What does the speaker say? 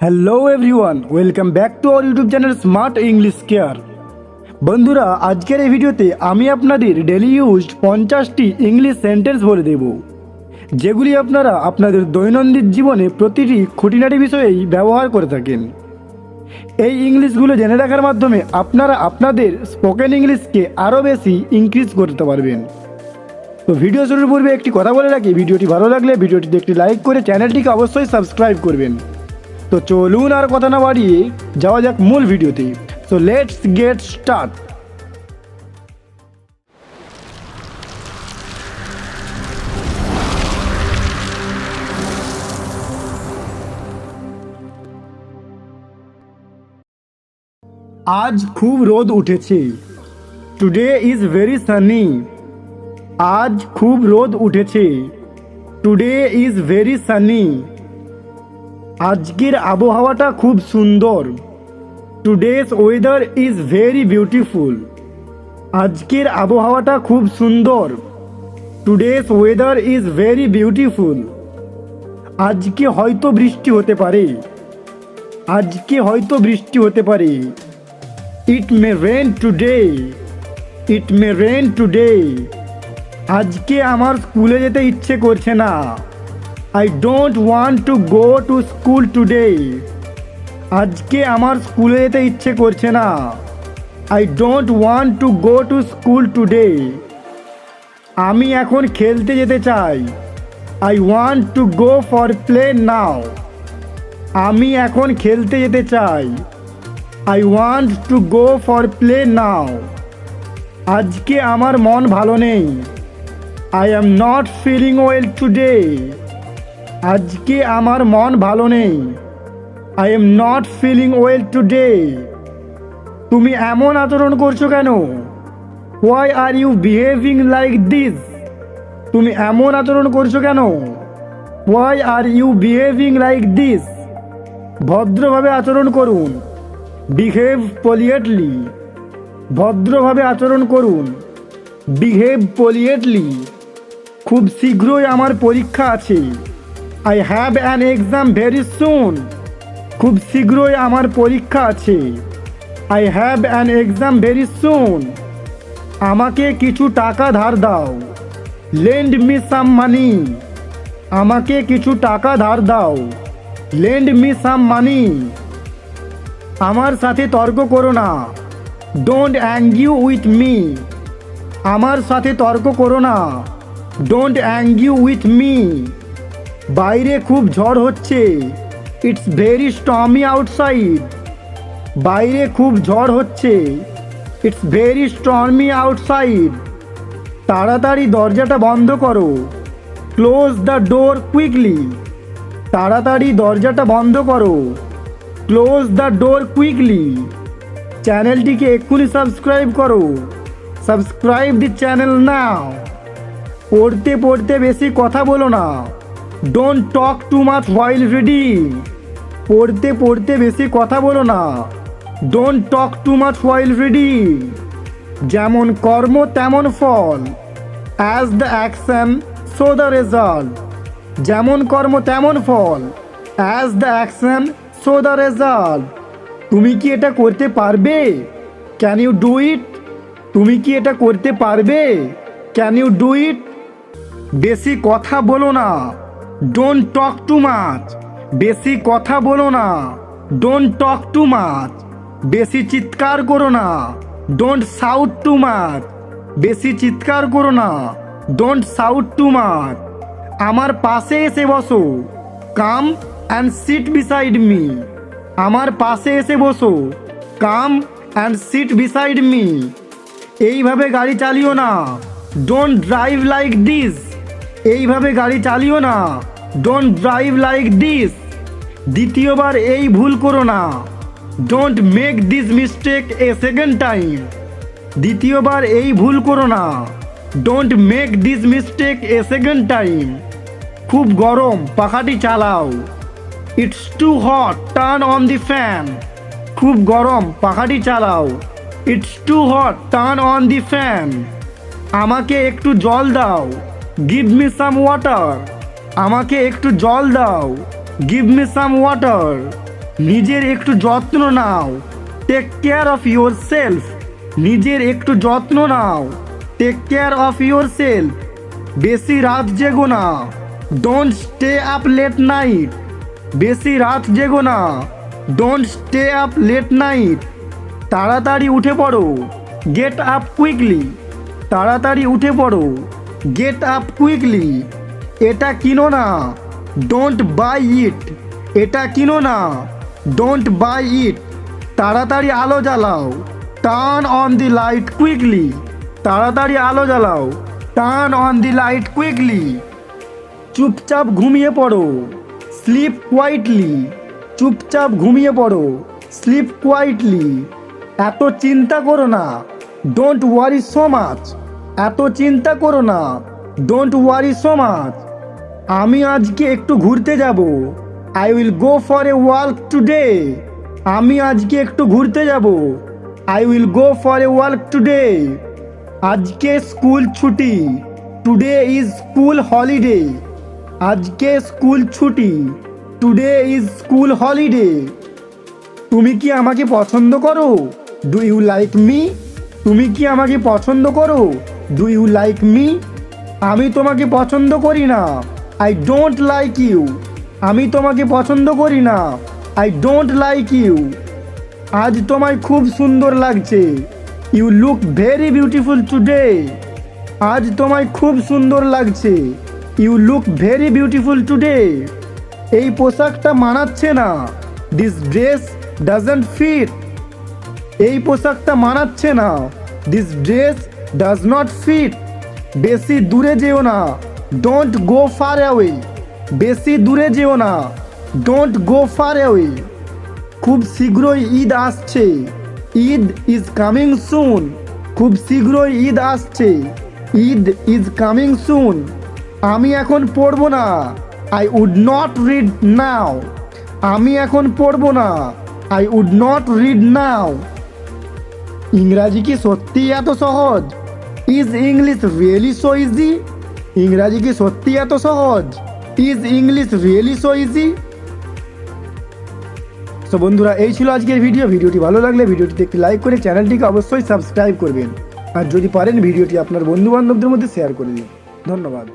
Hello everyone, welcome back to our YouTube channel smart English care. বন্ধুরা, আজকের এই ভিডিওতে আমি আপনাদের ডেলি ইউজড 50টি ইংলিশ সেন্টেন্স বলে দেব, যেগুলি আপনারা আপনাদের দৈনন্দিন জীবনে প্রতিটি খুঁটিনাটি বিষয়েই ব্যবহার করে থাকেন। এই ইংলিশগুলো জেনে রাখার মাধ্যমে আপনারা আপনাদের স্পোকেন ইংলিশকে আরও বেশি ইনক্রিজ করতে পারবেন। তো ভিডিও শুরুর পূর্বে একটি কথা বলে রাখি, ভিডিওটি ভালো লাগলে ভিডিওটিতে একটি লাইক করে চ্যানেলটিকে অবশ্যই সাবস্ক্রাইব করবেন। তো চলুন আর কথা না বাড়িয়ে যাওয়া যাক মূল ভিডিওতে। So let's get start. আজ খুব রোদ উঠেছে। Today is very Sunny. আজ খুব রোদ উঠেছে। Today is very Sunny. আজকের আবহাওয়াটা খুব সুন্দর। Today's weather is very beautiful. আজকের আবহাওয়াটা খুব সুন্দর। Today's weather is very beautiful. আজকে হয়তো বৃষ্টি হতে পারে। আজকে হয়তো বৃষ্টি হতে পারে। ইট মে রেন টুডে। ইট মে রেন টুডে। আজকে আমার স্কুলে যেতে ইচ্ছে করছে না। I don't want to go to school today. আজকে আমার স্কুলে যেতে ইচ্ছে করছে না। I don't want to go to school today. আমি এখন খেলতে যেতে চাই। I want to go for play now. আমি এখন খেলতে যেতে চাই। I want to go for play now. আজকে আমার মন ভালো নেই। I am not feeling well today. আজকে আমার মন ভালো নেই। I am not feeling well today. তুমি এমন আচরণ করছো কেন? Why are you behaving like this? তুমি এমন আচরণ করছো কেন? Why are you behaving like this? ভদ্রভাবে আচরণ করুন। Behave politely. ভদ্রভাবে আচরণ করুন। Behave politely. খুব শীঘ্রই আমার পরীক্ষা আছে। I have an exam very soon. খুব শীঘ্রই আমার পরীক্ষা আছে। I have an exam very soon. আমাকে কিছু টাকা ধার দাও। Lend me some money. আমাকে কিছু টাকা ধার দাও। Lend me some money. আমার সাথে তর্ক করো না। Don't argue with me. আমার সাথে তর্ক করো না। Don't argue with me. বাইরে খুব ঝড় হচ্ছে। It's very stormy outside. বাইরে খুব ঝড় হচ্ছে। It's very stormy outside. তাড়াতাড়ি দরজাটা বন্ধ করো। Close the door quickly. তাড়াতাড়ি দরজাটা বন্ধ করো। Close the door quickly. চ্যানেলটিকে এক্ষুনি সাবস্ক্রাইব করো। Subscribe the channel now. পড়তে পড়তে বেশি কথা বলো না। Don't talk too much while reading. পড়তে পড়তে বেশি কথা বলো না। Don't talk too much while reading. যেমন কর্ম তেমন ফল। As the action so the result. যেমন কর্ম তেমন ফল। As the action so the result. তুমি কি এটা করতে পারবে? Can you do it? তুমি কি এটা করতে পারবে? Can you do it? বেশি কথা বলো না। Don't talk too much. বেশি কথা বলো না। Don't talk too much. বেশি চিৎকার করো না। Don't shout too much. বেশি চিৎকার করো না। Don't shout too much. আমার পাশে এসে বসো। Come and sit beside me. আমার পাশে এসে বসো। Come and sit beside me. এইভাবে গাড়ি চালিও না। Don't drive like this. এইভাবে গাড়ি চালিও না। Don't drive like this. দ্বিতীয়বার এই ভুল করো না। Don't make this mistake a second time. দ্বিতীয়বার এই ভুল করো না। Don't make this mistake a second time. খুব গরম, পাখাটি চালাও। It's too hot, turn on the fan. খুব গরম, পাখাটি চালাও। It's too hot, turn on the fan. আমাকে একটু জল দাও। Give me some water. আমাকে একটু জল দাও। Give me some water. নিজের একটু যত্ন নাও, take care of yourself. নিজের একটু যত্ন নাও, take care of yourself. বেশি রাত জেগো না, don't stay up late night. বেশি রাত জেগো না, don't stay up late night. তাড়াতাড়ি উঠে পড়ো, গেট আপ কুইকলি। তাড়াতাড়ি উঠে পড়ো, গেট আপ কুইকলি। এটা কিনো না, ডোন্ট বাই ইট। এটা কিনো না, ডোন্ট বাই ইট। তাড়াতাড়ি আলো জ্বালাও, turn on the light quickly. তাড়াতাড়ি আলো জ্বালাও, turn on the light quickly. চুপচাপ ঘুমিয়ে পড়ো, স্লিপ কোয়াইটলি। চুপচাপ ঘুমিয়ে পড়ো, স্লিপ কোয়াইটলি। এত চিন্তা করো না, ডোন্ট ওয়ারি সো মাচ। এত চিন্তা করো না, ডোন্ট ওয়ারি সো মাচ। আমি আজকে একটু ঘুরতে যাব, I will go for a walk today. আমি আজকে একটু ঘুরতে যাব, I will go for a walk today. আজকে স্কুল ছুটি, টুডে ইজ স্কুল হলিডে। আজকে স্কুল ছুটি, টুডে ইজ স্কুল হলিডে। তুমি কি আমাকে পছন্দ করো, ডু ইউ লাইক মি। তুমি কি আমাকে পছন্দ করো, ডু ইউ লাইক মি। আমি তোমাকে পছন্দ করি না, আই ডোন্ট লাইক ইউ। আমি তোমাকে পছন্দ করি না, আই ডোন্ট লাইক ইউ। আজ তোমায় খুব সুন্দর লাগছে, you look very beautiful today. আজ তোমায় খুব সুন্দর লাগছে, you look very beautiful today. এই পোশাকটা মানাচ্ছে না, দিস ড্রেস ডাজন্ট ফিট। এই পোশাকটা মানাচ্ছে না, this dress does not fit. বেশি দূরে যেও না, ডোন্ট গো ফার অ্যাওয়ে। বেশি দূরে যেও না, ডোন্ট গো ফার অ্যাওয়ে। খুব শীঘ্রই ঈদ আসছে, ঈদ ইজ কামিং সুন। খুব শীঘ্রই ঈদ আসছে, ঈদ ইজ কামিং সুন। আমি এখন পড়বো না, I would not read now. আমি এখন পড়বো না, I would not read now. ইংরাজি কি সত্যি এত সহজ? Is English really so easy? ইংরাজি কি সত্যি এত সহজ? Is English really so easy? তো বন্ধুরা, এই ছিল আজকের ভিডিওটি ভালো লাগলে ভিডিওটিতে একটি লাইক করে চ্যানেলটিকে অবশ্যই সাবস্ক্রাইব করবেন। আর যদি পারেন ভিডিওটি আপনার বন্ধু বান্ধবদের মধ্যে শেয়ার করে দিন। ধন্যবাদ।